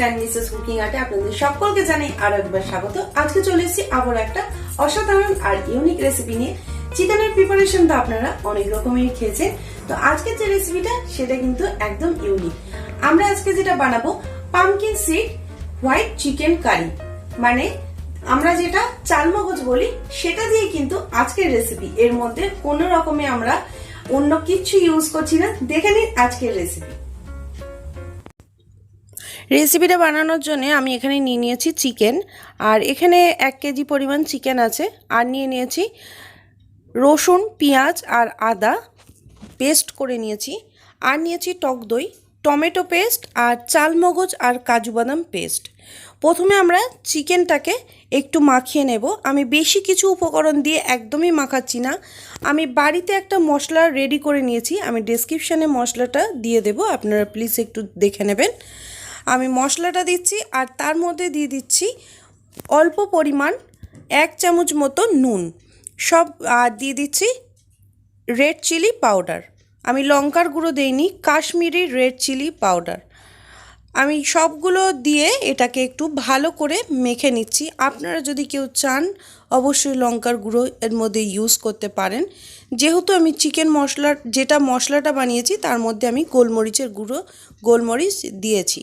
Channel Mrs cooking আর্টে আপনাদের সকলকে জানাই আরো একবার স্বাগত। আজকে চলে এসেছি আবার একটা অসাধারণ আর ইউনিক রেসিপি নিয়ে। চিকেনের প্রিপারেশন তো আপনারা অনেক রকমেরই খেয়েছেন, তো আজকে যে রেসিপিটা সেটা কিন্তু একদম ইউনিক। আমরা আজকে যেটা বানাবো pumpkin seed white chicken curry, মানে আমরা যেটা চাল মগজ বলি সেটা দিয়ে কিন্তু আজকের রেসিপি। এর মধ্যে কোনো রকমে আমরা অন্য কিছু ইউজ করছি না। দেখে নিন আজকের রেসিপিটা বানানোর জন্য আমি এখানে নিয়ে নিয়েছি চিকেন, আর এখানে 1 কেজি পরিমাণ চিকেন আছে। আর নিয়ে নিয়েছি রসুন, পেঁয়াজ আর আদা পেস্ট করে নিয়েছি। আর নিয়েছি টক দই, টমেটো পেস্ট আর চাল মগজ আর কাজু বাদাম পেস্ট। প্রথমে আমরা চিকেনটাকে একটু মাখিয়ে নেব। আমি বেশি কিছু উপকরণ দিয়ে একদমই মাখাচ্ছি না, আমি বাড়িতে একটা মশলা রেডি করে নিয়েছি। আমি ডেসক্রিপশানে মশলাটা দিয়ে দেব, আপনারা প্লিজ একটু দেখে নেবেন। আমি মশলাটা দিচ্ছি আর তার মধ্যে দিয়ে দিচ্ছি অল্প পরিমাণ 1 চামচ মতো নুন, সব আর দিয়ে দিচ্ছি রেড চিলি পাউডার। আমি লঙ্কার গুঁড়ো দেইনি, কাশ্মীরি রেড চিলি পাউডার। আমি সবগুলো দিয়ে এটাকে একটু ভালো করে মেখে নিচ্ছি। আপনারা যদি কেউ চান অবশ্যই লঙ্কার গুঁড়ো এর মধ্যে ইউজ করতে পারেন। যেহেতু আমি চিকেন মশলাটা বানিয়েছি তার মধ্যে আমি গোলমরিচ দিয়েছি।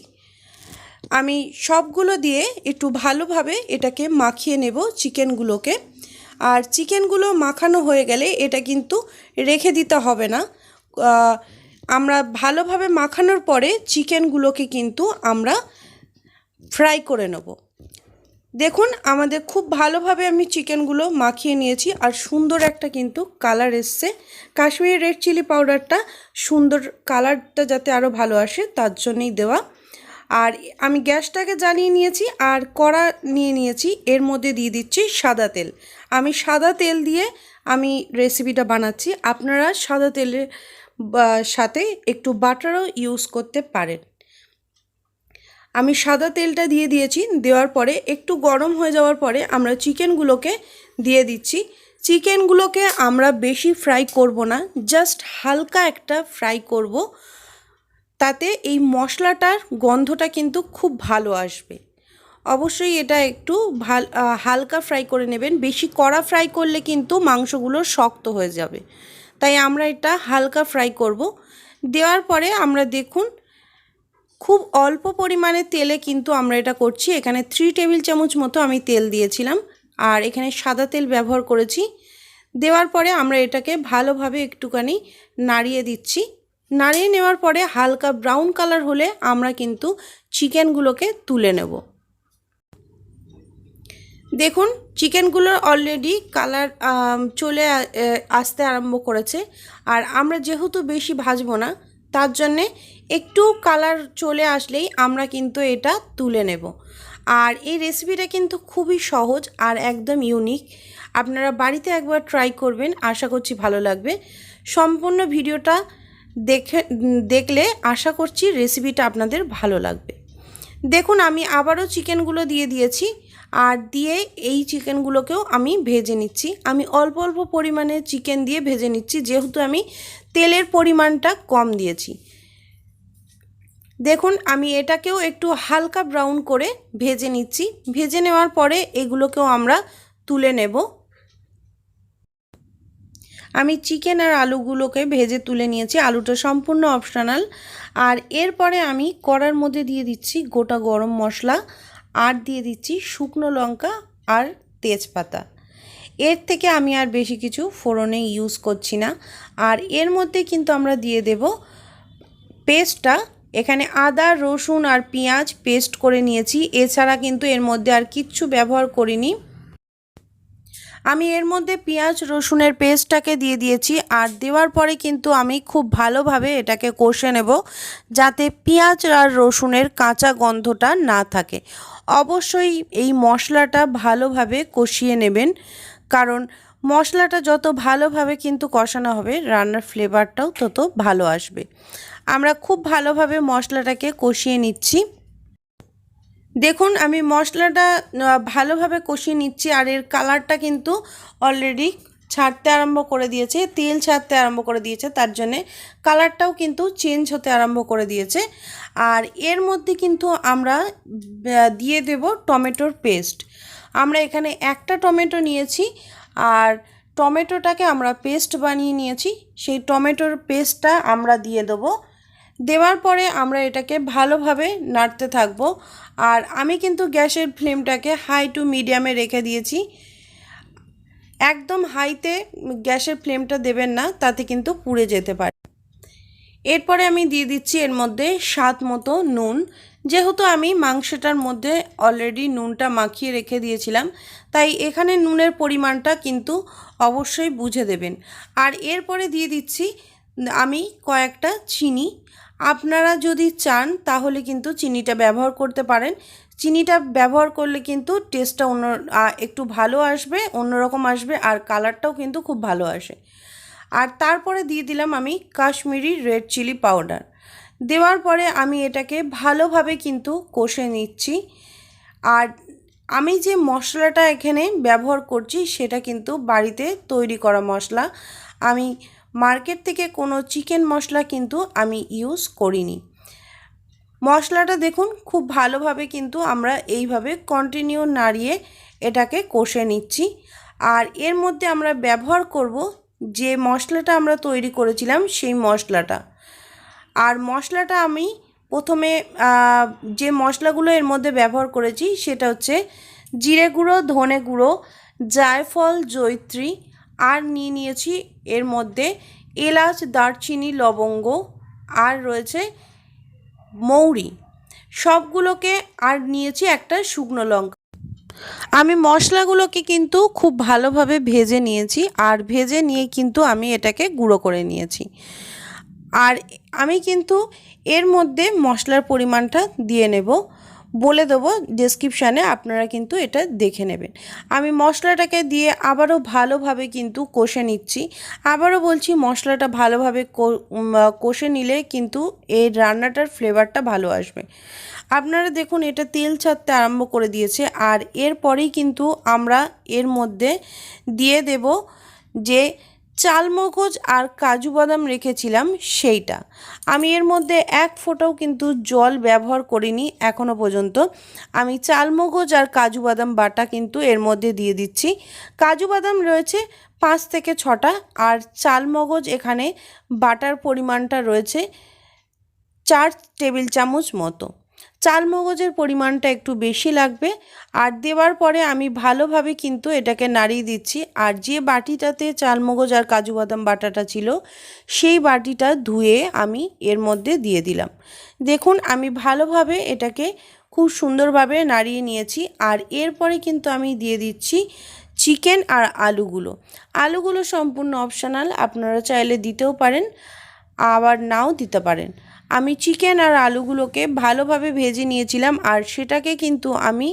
আমি সবগুলো দিয়ে একটু ভালোভাবে এটাকে মাখিয়ে নেব চিকেনগুলোকে। আর চিকেনগুলো মাখানো হয়ে গেলে এটা কিন্তু রেখে দিতে হবে না। আমরা ভালোভাবে মাখানোর পরে চিকেনগুলোকে কিন্তু আমরা ফ্রাই করে নেব। দেখুন আমাদের খুব ভালোভাবে আমি চিকেনগুলো মাখিয়ে নিয়েছি আর সুন্দর একটা কিন্তু কালার এসছে। কাশ্মীরি রেড চিলি পাউডারটা সুন্দর কালারটা যাতে আরও ভালো আসে তার জন্যই দেওয়া। আর আমি গ্যাসটাকে জ্বালিয়ে নিয়েছি আর কড়া নিয়ে নিয়েছি, এর মধ্যে দিয়ে দিচ্ছি সাদা তেল। আমি সাদা তেল দিয়ে আমি রেসিপিটা বানাচ্ছি। আপনারা সাদা তেলের সাথে একটু বাটারও ইউজ করতে পারেন। আমি সাদা তেলটা দিয়ে দিয়েছি। দেওয়ার পরে একটু গরম হয়ে যাওয়ার পরে আমরা চিকেনগুলোকে দিয়ে দিচ্ছি। চিকেনগুলোকে আমরা বেশি ফ্রাই করব না, জাস্ট হালকা একটা ফ্রাই করব, তাতে এই মশলাটার গন্ধটা কিন্তু খুব ভালো আসবে। অবশ্যই এটা একটু হালকা ফ্রাই করে নেবেন। বেশি কড়া ফ্রাই করলে কিন্তু মাংসগুলো শক্ত হয়ে যাবে, তাই আমরা এটা হালকা ফ্রাই করব। দেওয়ার পরে আমরা দেখুন খুব অল্প পরিমাণে তেলে কিন্তু আমরা এটা করছি। এখানে 3 টেবিল চামচ মতো আমি তেল দিয়েছিলাম আর এখানে সাদা তেল ব্যবহার করেছি। দেওয়ার পরে আমরা এটাকে ভালোভাবে একটুখানি নাড়িয়ে দিচ্ছি। নাড়িয়ে নেওয়ার পরে হালকা ব্রাউন কালার হলে আমরা কিন্তু চিকেনগুলোকে তুলে নেব। দেখুন চিকেনগুলোর অলরেডি কালার চলে আসতে আরম্ভ করেছে। আর আমরা যেহেতু বেশি ভাজবো না তার জন্যে একটু কালার চলে আসলেই আমরা কিন্তু এটা তুলে নেব। আর এই রেসিপিটা কিন্তু খুবই সহজ আর একদম ইউনিক। আপনারা বাড়িতে একবার ট্রাই করবেন, আশা করছি ভালো লাগবে। সম্পূর্ণ ভিডিওটা দেখলে আশা করছি রেসিপিটা আপনাদের ভালো লাগবে। দেখুন আমি আবারও চিকেনগুলো দিয়ে দিয়েছি আর দিয়ে এই চিকেনগুলোকেও আমি ভেজে নিচ্ছি। আমি অল্প অল্প পরিমাণে চিকেন দিয়ে ভেজে নিচ্ছি, যেহেতু আমি তেলের পরিমাণটা কম দিয়েছি। দেখুন আমি এটাকেও একটু হালকা ব্রাউন করে ভেজে নিচ্ছি। ভেজে নেওয়ার পরে এগুলোকেও আমরা তুলে নেব। আমি চিকেন আর আলুগুলোকে ভেজে তুলে নিয়েছি, আলুটা সম্পূর্ণ অপশনাল। আর এরপরে আমি কড়ার মধ্যে দিয়ে দিচ্ছি গোটা গরম মশলা আর দিয়ে দিচ্ছি শুকনো লঙ্কা আর তেজপাতা। এর থেকে আমি আর বেশি কিছু ফোড়নে ইউজ করছি না। আর এর মধ্যে কিন্তু আমরা দিয়ে দেব পেস্টটা। এখানে আদা, রসুন আর পেঁয়াজ পেস্ট করে নিয়েছি, এছাড়া কিন্তু এর মধ্যে আর কিচ্ছু ব্যবহার করিনি। আমি এর মধ্যে পেঁয়াজ রসুনের পেস্টটাকে দিয়ে দিয়েছি আর দেওয়ার পরে কিন্তু আমি খুব ভালোভাবে এটাকে কষে নেব, যাতে পেঁয়াজ আর রসুনের কাঁচা গন্ধটা না থাকে। অবশ্যই এই মশলাটা ভালোভাবে কষিয়ে নেবেন, কারণ মশলাটা যত ভালোভাবে কিন্তু কষানো হবে রান্নার ফ্লেভারটাও তত ভালো আসবে। আমরা খুব ভালোভাবে মশলাটাকে কষিয়ে নিচ্ছি। দেখুন আমি মশলাটা ভালোভাবে কষিয়ে নিচ্ছি আর এর কালারটা কিন্তু অলরেডি ছাড়তে আরম্ভ করে দিয়েছে, তেল ছাড়তে আরম্ভ করে দিয়েছে, তার জন্যে কালারটাও কিন্তু চেঞ্জ হতে আরম্ভ করে দিয়েছে। আর এর মধ্যে কিন্তু আমরা দিয়ে দেব টমেটোর পেস্ট। আমরা এখানে একটা টমেটো নিয়েছি আর টমেটোটাকে আমরা পেস্ট বানিয়ে নিয়েছি। সেই টমেটোর পেস্টটা আমরা দিয়ে দেবো। দেওয়ার পরে আমরা এটাকে ভালোভাবে নাড়তে থাকবো। আর আমি কিন্তু গ্যাসের ফ্লেমটাকে হাই টু মিডিয়ামে রেখে দিয়েছি। একদম হাইতে গ্যাসের ফ্লেমটা দেবেন না, তাতে কিন্তু পুড়ে যেতে পারে। এরপরে আমি দিয়ে দিচ্ছি এর মধ্যে স্বাদ মতো নুন। যেহেতু আমি মাংসটার মধ্যে অলরেডি নুনটা মাখিয়ে রেখে দিয়েছিলাম, তাই এখানে নুনের পরিমাণটা কিন্তু অবশ্যই বুঝে দেবেন। আর এরপরে দিয়ে দিচ্ছি আমি কয়েকটা চিনি। আপনারা যদি চান তাহলে কিন্তু চিনিটা ব্যবহার করতে পারেন। চিনিটা ব্যবহার করলে কিন্তু টেস্টটা একটু ভালো আসবে, অন্যরকম আসবে, আর কালারটাও কিন্তু খুব ভালো আসে। আর তারপরে দিয়ে দিলাম আমি কাশ্মীরি রেড চিলি পাউডার। দেওয়ার পরে আমি এটাকে ভালোভাবে কিন্তু কষে নিচ্ছি। আর আমি যে মশলাটা এখানে ব্যবহার করছি সেটা কিন্তু বাড়িতে তৈরি করা মশলা। আমি মার্কেট থেকে কোনো চিকেন মশলা কিন্তু আমি ইউজ করিনি। মশলাটা দেখুন খুব ভালোভাবে কিন্তু আমরা এইভাবে কন্টিনিউ নাড়িয়ে এটাকে কষে নিচ্ছি। আর এর মধ্যে আমরা ব্যবহার করব যে মশলাটা আমরা তৈরি করেছিলাম সেই মশলাটা। আর মশলাটা আমি প্রথমে যে মশলাগুলো এর মধ্যে ব্যবহার করেছি সেটা হচ্ছে জিরে গুঁড়ো, ধনে গুঁড়ো, জায়ফল, জয়িত্রী, আর নিয়েছি এর মধ্যে এলাচ, দারচিনি, লবঙ্গ, আর রয়েছে মৌরি, সবগুলোকে, আর নিয়েছি একটা শুকনো লঙ্কা। আমি মশলাগুলোকে কিন্তু খুব ভালোভাবে ভেজে নিয়েছি, আর ভেজে নিয়ে কিন্তু আমি এটাকে গুঁড়ো করে নিয়েছি। আর আমি কিন্তু এর মধ্যে মশলার পরিমাণটা দিয়ে নেব, বলে দেবো ডেসক্রিপশানে, আপনারা কিন্তু এটা দেখে নেবেন। আমি মশলাটাকে দিয়ে আবারও ভালোভাবে কিন্তু কষে নিচ্ছি। আবারও বলছি, মশলাটা ভালোভাবে কষে নিলে কিন্তু এই রান্নাটার ফ্লেভারটা ভালো আসবে। আপনারা দেখুন এটা তেল ছাড়তে আরম্ভ করে দিয়েছে। আর এরপরেই কিন্তু আমরা এর মধ্যে দিয়ে দেব যে চালমগজ আর কাজু বাদাম রেখেছিলাম সেইটা। আমি এর মধ্যে এক ফোঁটাও কিন্তু জল ব্যবহার করিনি এখনও পর্যন্ত। আমি চালমগজ আর কাজু বাদাম বাটা কিন্তু এর মধ্যে দিয়ে দিচ্ছি। কাজু বাদাম রয়েছে 5 থেকে 6টা, আর চালমগজ এখানে বাটার পরিমাণটা রয়েছে 4 টেবিল চামচ মতো। চালমগজের পরিমাণটা একটু বেশি লাগবে। আর দেওয়ার পরে আমি ভালোভাবে কিন্তু এটাকে নাড়িয়ে দিচ্ছি। আর যে বাটিটাতে চালমগজ আর কাজু বাদাম বাটাটা ছিল সেই বাটিটা ধুয়ে আমি এর মধ্যে দিয়ে দিলাম। দেখুন আমি ভালোভাবে এটাকে খুব সুন্দরভাবে নাড়িয়ে নিয়েছি। আর এরপরে কিন্তু আমি দিয়ে দিচ্ছি চিকেন আর আলুগুলো সম্পূর্ণ অপশনাল, আপনারা চাইলে দিতেও পারেন আবার নাও দিতে পারেন। আমি চিকেন আর আলুগুলোকে ভালোভাবে ভেজে নিয়েছিলাম, আর সেটাকে কিন্তু আমি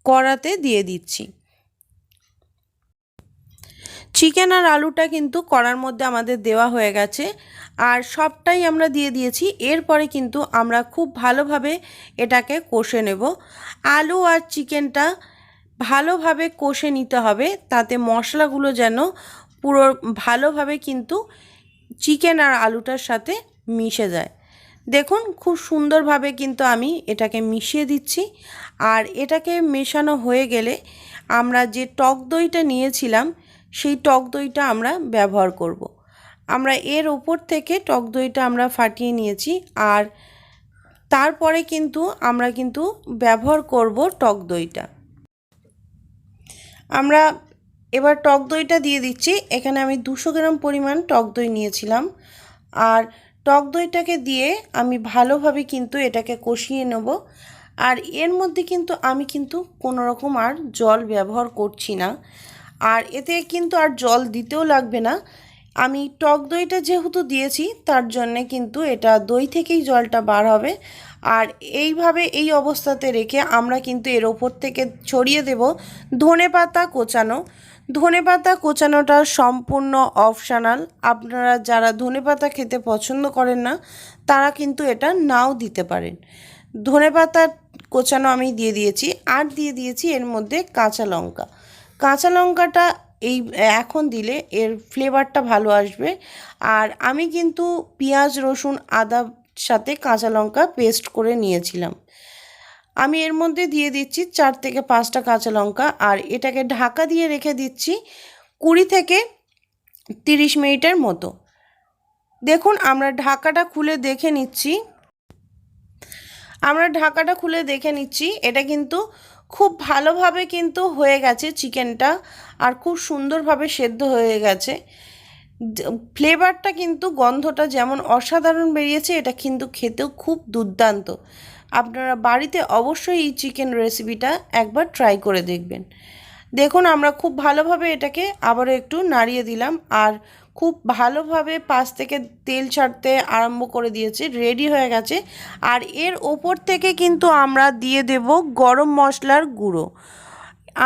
কড়াতে দিয়ে দিচ্ছি। চিকেন আর আলুটা কিন্তু কড়ার মধ্যে আমাদের দেওয়া হয়ে গেছে, আর সবটাই আমরা দিয়ে দিয়েছি। এরপরে কিন্তু আমরা খুব ভালোভাবে এটাকে কষে নেব। আলু আর চিকেনটা ভালোভাবে কষে নিতে হবে, তাতে মশলাগুলো যেন পুরো ভালোভাবে কিন্তু চিকেন আর আলুটার সাথে মিশে যায়। দেখুন খুব সুন্দরভাবে কিন্তু আমি এটাকে মিশিয়ে দিচ্ছি। আর এটাকে মেশানো হয়ে গেলে আমরা যে টক দইটা নিয়েছিলাম সেই টক দইটা আমরা ব্যবহার করব। আমরা এর ওপর থেকে টক দইটা আমরা ফাটিয়ে নিয়েছি। আর তারপরে কিন্তু আমরা কিন্তু ব্যবহার করব টক দইটা। আমরা এবার টক দইটা দিয়ে দিচ্ছি। এখানে আমি 200 গ্রাম পরিমাণ টক দই নিয়েছিলাম। আর টক দইটাকে দিয়ে আমি ভালোভাবে কিন্তু এটাকে কষিয়ে নেব। আর এর মধ্যে কিন্তু আমি কিন্তু কোনো রকম আর জল ব্যবহার করছি না। আর এতে কিন্তু আর জল দিতেও লাগবে না। আমি টক দইটা যেহেতু দিয়েছি তার জন্যে কিন্তু এটা দই থেকেই জলটা বার হবে। আর এইভাবে এই অবস্থাতে রেখে আমরা কিন্তু এর ওপর থেকে ছড়িয়ে দেব ধনেপাতা কোচানো। ধনেপাতা কোচানোটা সম্পূর্ণ অপশনাল, আপনারা যারা ধনেপাতা খেতে পছন্দ করেন না তারা কিন্তু এটা নাও দিতে পারেন। ধনেপাতা কোচানো আমি দিয়ে দিয়েছি। আর দিয়ে দিয়েছি এর মধ্যে কাঁচা লঙ্কা। কাঁচা লঙ্কাটা এই এখন দিলে এর ফ্লেভারটা ভালো আসবে। আর আমি কিন্তু পেঁয়াজ রসুন আদার সাথে কাঁচা লঙ্কা পেস্ট করে নিয়েছিলাম। আমি এর মধ্যে দিয়ে দিচ্ছি 4 থেকে 5টা কাঁচা লঙ্কা, আর এটাকে ঢাকা দিয়ে রেখে দিচ্ছি 20 থেকে 30 মিনিটের মতো। দেখুন আমরা ঢাকাটা খুলে দেখে নিচ্ছি। এটা কিন্তু খুব ভালোভাবে কিন্তু হয়ে গেছে চিকেনটা, আর খুব সুন্দরভাবে সেদ্ধ হয়ে গেছে। ফ্লেভারটা কিন্তু গন্ধটা যেমন অসাধারণ বেরিয়েছে, এটা কিন্তু খেতেও খুব দুর্দান্ত। আপনারা বাড়িতে অবশ্যই এই চিকেন রেসিপিটা একবার ট্রাই করে দেখবেন। দেখুন আমরা খুব ভালোভাবে এটাকে আবারও একটু নাড়িয়ে দিলাম, আর খুব ভালোভাবে পাশ থেকে তেল ছাড়তে আরম্ভ করে দিয়েছে, রেডি হয়ে গেছে। আর এর ওপর থেকে কিন্তু আমরা দিয়ে দেব গরম মশলার গুঁড়ো।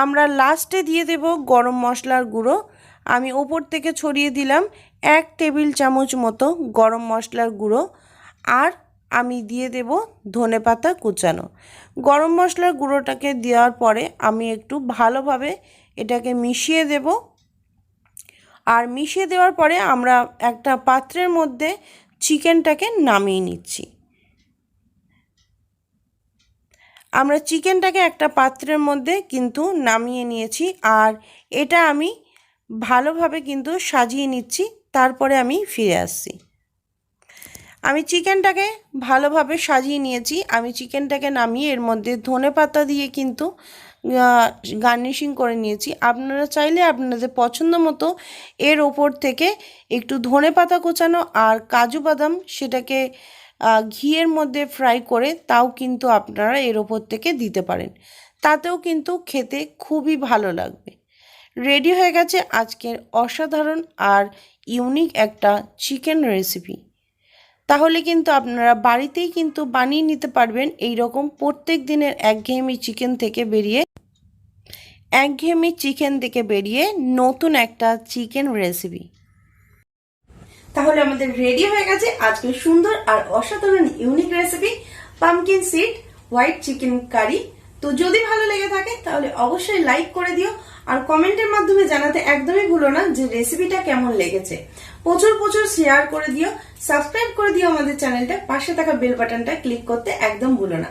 আমরা লাস্টে দিয়ে দেব গরম মশলার গুঁড়ো। আমি ওপর থেকে ছড়িয়ে দিলাম 1 টেবিল চামচ মতো গরম মশলার গুঁড়ো, আর আমি দিয়ে দেব ধনেপাতা কুচানো। গরম মশলার গুঁড়োটাকে দেওয়ার পরে আমি একটু ভালোভাবে এটাকে মিশিয়ে দেব। আর মিশিয়ে দেওয়ার পরে আমরা একটা পাত্রের মধ্যে চিকেনটাকে নামিয়ে নিচ্ছি। আমরা চিকেনটাকে একটা পাত্রের মধ্যে কিন্তু নামিয়ে নিয়েছি, আর এটা আমি ভালোভাবে কিন্তু সাজিয়ে নিচ্ছি। তারপরে আমি ফিরে আসছি। আমি চিকেনটাকে ভালোভাবে সাজিয়ে নিয়েছি। আমি চিকেনটাকে নামিয়ে এর মধ্যে ধনেপাতা দিয়ে কিন্তু গার্নিশিং করে নিয়েছি। আপনারা চাইলে আপনাদের পছন্দ মতো এর ওপর থেকে একটু ধনেপাতা কোচানো আর কাজু বাদাম সেটাকে ঘিয়ের মধ্যে ফ্রাই করে তাও কিন্তু আপনারা এর ওপর থেকে দিতে পারেন, তাতেও কিন্তু খেতে খুবই ভালো লাগবে। রেডি হয়ে গেছে আজকের অসাধারণ আর ইউনিক একটা চিকেন রেসিপি। তাহলে কিন্তু আপনারা বাড়িতেই কিন্তু বানিয়ে নিতে পারবেন এই রকম প্রত্যেক দিনের একঘেয়েমি চিকেন থেকে বেরিয়ে নতুন একটা চিকেন রেসিপি। তাহলে আমাদের রেডি হয়ে গেছে আজকের সুন্দর আর অসাধারণ unique recipe pumpkin seed white chicken curry. তো যদি ভালো লেগে থাকে তাহলে অবশ্যই লাইক করে দিও, আর কমেন্টের মাধ্যমে জানাতে একদমই ভুলো না যে রেসিপিটা কেমন লেগেছে। প্রচুর শেয়ার করে দিও, সাবস্ক্রাইব করে দিও আমাদের চ্যানেলটা, পাশে থাকা বেল বাটনটা ক্লিক করতে একদম ভুলো না।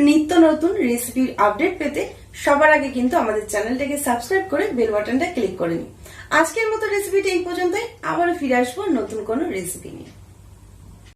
নিত্য নতুন রেসিপির আপডেট পেতে সবার আগে কিন্তু আমাদের চ্যানেলটাকে সাবস্ক্রাইব করে বেল বাটনটা ক্লিক করে নিই। আজকের মতো রেসিপিটা এই পর্যন্তই, আবারও ফিরে আসবো নতুন কোনো রেসিপি নিয়ে।